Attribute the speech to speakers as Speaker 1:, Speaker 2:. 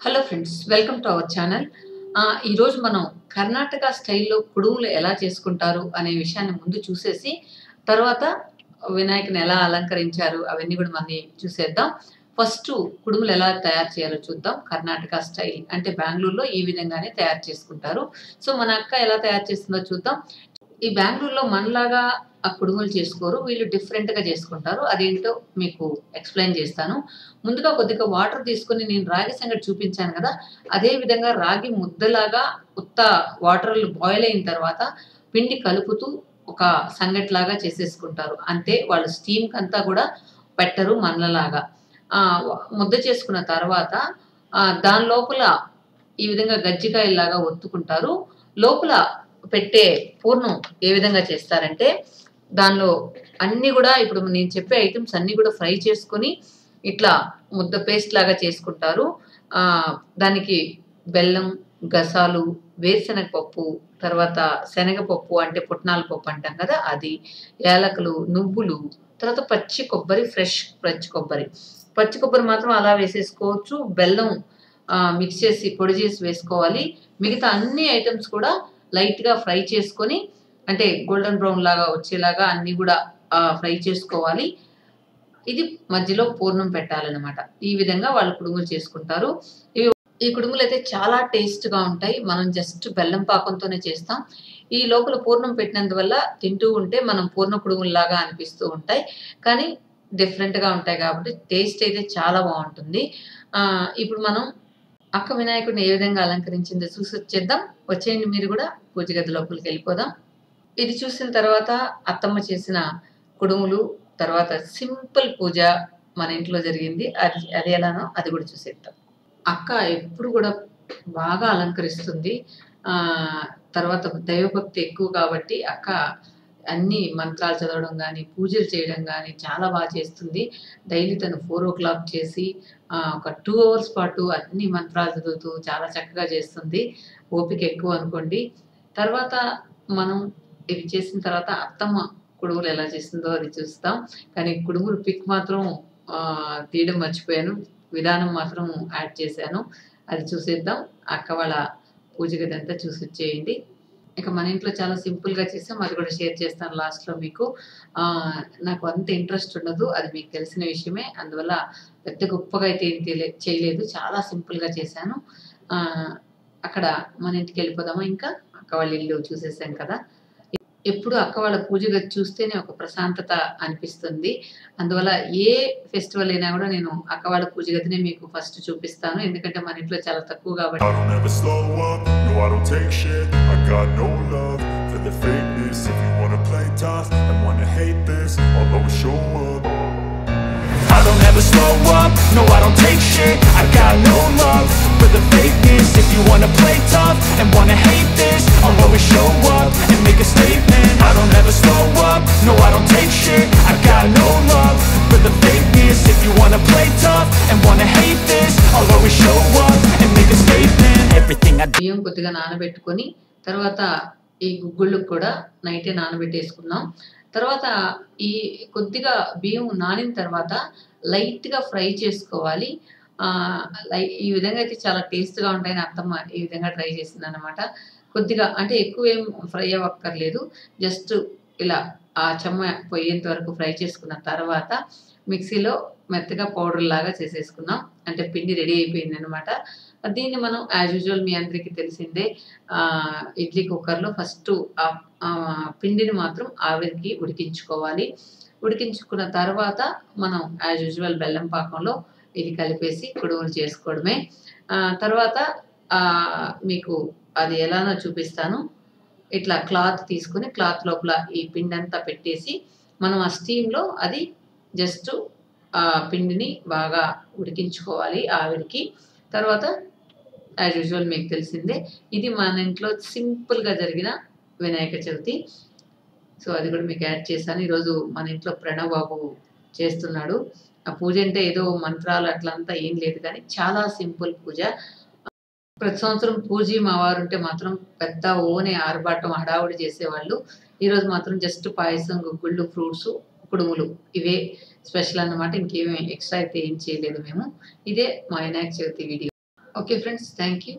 Speaker 1: Hello friends, welcome to our channel. ఈరోజు మనం కర్ణాటక స్టైల్‌లో కుడుములు ఎలా చేసుకుంటారు అనే విషయాన్ని ముందు చూసేసి, తర్వాత వినాయకుడిని ఎలా అలంకరించారు అవన్నీ కూడా మళ్ళీ చూసేద్దాం. ఫస్టు కుడుములు ఎలా తయారు చేయాలో చూద్దాం. కర్ణాటక స్టైల్ అంటే బెంగుళూరులో ఈ విధంగానే తయారు చేసుకుంటారు. సో, మన అక్క ఎలా తయారు చేస్తుందో చూద్దాం. ఈ బెంగుళూరులో మనలాగా ఆ కుడుములు చేసుకోరు. వీళ్ళు డిఫరెంట్‌గా చేసుకుంటారు. అదేంటో మీకు ఎక్స్‌ప్లెయిన్ చేస్తాను. ముందుగా కొద్దిగా వాటర్ తీసుకొని నేను రాగి సంగటి చూపించాను కదా! అదే విధంగా రాగి ముద్దలాగా ఉత్త వాటర్‌లో బాయిల్ అయిన తర్వాత పిండి కలుపుతూ ఒక సంగటిలాగా చేసేసుకుంటారు. అంతే, వాళ్ళు స్టీమ్‌కంతా కూడా పెట్టరు మనలాగా. ముద్ద చేసుకున్న తర్వాత దాని లోపల ఈ విధంగా గజ్జికాయల్లాగా ఒత్తుకుంటారు. లోపల పెట్టే పూర్ణం ఏ విధంగా చేస్తారంటే, దానిలో అన్నీ గూడా ఇప్పుడు నేను చెప్పే ఐటెమ్స్ అన్నీ గూడా ఫ్రై చేసుకొని, ఇట్లా ముద్ద పేస్ట్ లాగా చేసుకుంటారు. దానికి బెల్లం, గసాలు, వేరుశనగ పప్పు, తర్వాత శనగపప్పు అంటే పుట్నాల పప్పు అంటాం కదా! అది, యాలకులు, నువ్వులు, తర్వాత పచ్చి కొబ్బరి, ఫ్రెష్ పచ్చి కొబ్బరి. పచ్చి కొబ్బరి మాత్రం అలా వేసేసుకోవచ్చు. బెల్లం మిక్స్ చేసి పొడి చేసి వేసుకోవాలి. మిగతా అన్ని ఐటెమ్స్ కూడా లైట్‌గా ఫ్రై చేసుకొని, అంటే గోల్డెన్ బ్రౌన్ లాగా వచ్చేలాగా అన్నీ గూడా ఫ్రై చేసుకోవాలి. ఇది మధ్యలో పూర్ణం పెట్టాలనమాట. ఈ విధంగా వాళ్ళు కుడుములు చేసుకుంటారు. ఈ కుడుములైతే చాలా టేస్ట్‌గా ఉంటాయి. మనం జస్ట్ బెల్లం పాకంతోనే చేస్తాం. ఈ లోపల పూర్ణం పెట్టినందువల్ల తింటూ ఉంటే మనం పూర్ణ కుడుముల్లాగా అనిపిస్తూ ఉంటాయి. కానీ డిఫరెంట్‌గా ఉంటాయి కాబట్టి టేస్ట్ అయితే చాలా బావుంటుంది. ఇప్పుడు మనం అక్క వినాయకుడిని ఏ విధంగా అలంకరించిందో చూసొచ్చేద్దాం. వచ్చేయండి మీరు గూడా పూజ గది లోపలికెళ్ళిపోదాం. ఇది చూసిన తర్వాత అత్తమ్మ చేసిన కుడుములు, తర్వాత సింపుల్ పూజ మన ఇంట్లో జరిగింది. అది ఎలానో అది గూడా చూసేద్దాం. అక్క ఎప్పుడు గూడా బాగా అలంకరిస్తుంది. తర్వాత దైవభక్తి ఎక్కువ కాబట్టి అక్క అన్ని మంత్రాలు చదవడం గానీ, పూజలు చేయడం గానీ చాలా చేస్తుంది. డైలీ తను 4:00 చేసి ఒక 2 అవర్స్ పాటు అన్ని మంత్రాలు చదువుతూ చాలా చక్కగా చేస్తుంది. ఓపిక ఎక్కువ అనుకోండి. తర్వాత మనం ఇది చేసిన తర్వాత అత్తమ్మ కుడుములు ఎలా చేసిందో అది చూస్తాం. కానీ కుడుములు పిక్ మాత్రం తీయడం మర్చిపోయాను. విధానం మాత్రం యాడ్ చేశాను. అది చూసేద్దాం. అక్క వాళ్ళ పూజ గదంతా చూసొచ్చేయండి. ఇక మన ఇంట్లో చాలా సింపుల్‌గా చేసాం. అది కూడా షేర్ చేస్తాను లాస్ట్‌లో మీకు. నాకు అంత ఇంట్రెస్ట్ ఉండదు. అది మీకు తెలిసిన విషయమే. అందువల్ల పెద్ద గొప్పగా అయితే ఏం చేయలేదు. చాలా సింపుల్‌గా చేశాను. అక్కడ మన ఇంటికెళ్ళిపోదామా ఇంకా? అక్క వాళ్ళ ఇల్లు చూసేసాం కదా! ఎప్పుడు అక్క వాళ్ళ పూజ గది చూస్తేనే ఒక ప్రశాంతత అనిపిస్తుంది. అందువల్ల ఏ ఫెస్టివల్ అయినా గూడా నేను అక్క వాళ్ళ పూజ గదినే మీకు ఫస్ట్ చూపిస్తాను. ఎందుకంటే మన ఇంట్లో చాలా తక్కువ కాబట్టి.
Speaker 2: I don't ever slow up, no I don't take shit. I got no love for the fakeness. If you wanna play tough and wanna hate this, I'll always show up. I don't ever slow up, no I don't take shit. I got no love for the fakeness. If you wanna play tough and wanna hate this, I'll always show up and make a statement. I don't ever slow up, no I don't take shit. I got no love for the fakeness. If you wanna play tough and wanna hate this, I'll always show up and make a statement. Everything I do.
Speaker 1: బియ్యం కొద్దిగా నానబెట్టుకొని, తర్వాత ఈ గుగ్గుళ్ళకి కూడా నైటే నానబెట్టేసుకున్నాం. తర్వాత ఈ కొద్దిగా బియ్యం నానిన తర్వాత లైట్‌గా ఫ్రై చేసుకోవాలి. ఈ విధంగా అయితే చాలా టేస్ట్‌గా ఉంటాయని అత్తమ్మ ఈ విధంగా ట్రై చేసిందనమాట. కొద్దిగా అంటే ఎక్కువేం ఫ్రై అవ్వక్కర్లేదు. జస్ట్ ఇలా ఆ చెమ్మ పొయ్యేంత వరకు ఫ్రై చేసుకున్న తర్వాత మిక్సీలో మెత్తగా పౌడర్‌లాగా చేసేసుకున్నాం. అంటే పిండి రెడీ అయిపోయిందనమాట. దీన్ని మనం యాజ్ యూజువల్ మీ అందరికీ తెలిసిందే, ఇడ్లీ కుక్కర్‌లో ఫస్టు పిండిని మాత్రం ఆవిరికి ఉడికించుకోవాలి. ఉడికించుకున్న తర్వాత మనం యాజ్ యూజువల్ బెల్లం పాకంలో ఇది కలిపేసి కుడుములు చేసుకోవడమే. తర్వాత మీకు అది ఎలానో చూపిస్తాను. ఇట్లా క్లాత్ తీసుకొని క్లాత్ లోపల ఈ పిండంతా పెట్టేసి మనం ఆ స్టీమ్‌లో అది జస్ట్ పిండిని బాగా ఉడికించుకోవాలి ఆవిరికి. తర్వాత యాజ్ యూజువల్ మీకు తెలిసిందే. ఇది మన ఇంట్లో సింపుల్‌గా జరిగిన వినాయక చవితి. సో, అది కూడా మీకు యాడ్ చేశాను. ఈరోజు మన ఇంట్లో ప్రణవ్ బాబు చేస్తున్నాడు. ఆ పూజ అంటే ఏదో మంత్రాలు అట్లంతా ఏం లేదు కానీ చాలా సింపుల్ పూజ. ప్రతి సంవత్సరం పూజీ మా వారుంటే మాత్రం పెద్ద ఓనే ఆర్భాటం హడావుడి చేసేవాళ్ళు. ఈరోజు మాత్రం జస్ట్ పాయసం, గుగ్గుళ్ళు, ఫ్రూట్సు, కుడుములు ఇవే స్పెషల్ అన్నమాట. ఇంకేమి ఎక్స్ట్రా అయితే ఏం చేయలేదు మేము. ఇదే మా Vinayaka Chavithi video. Okay friends, thank you.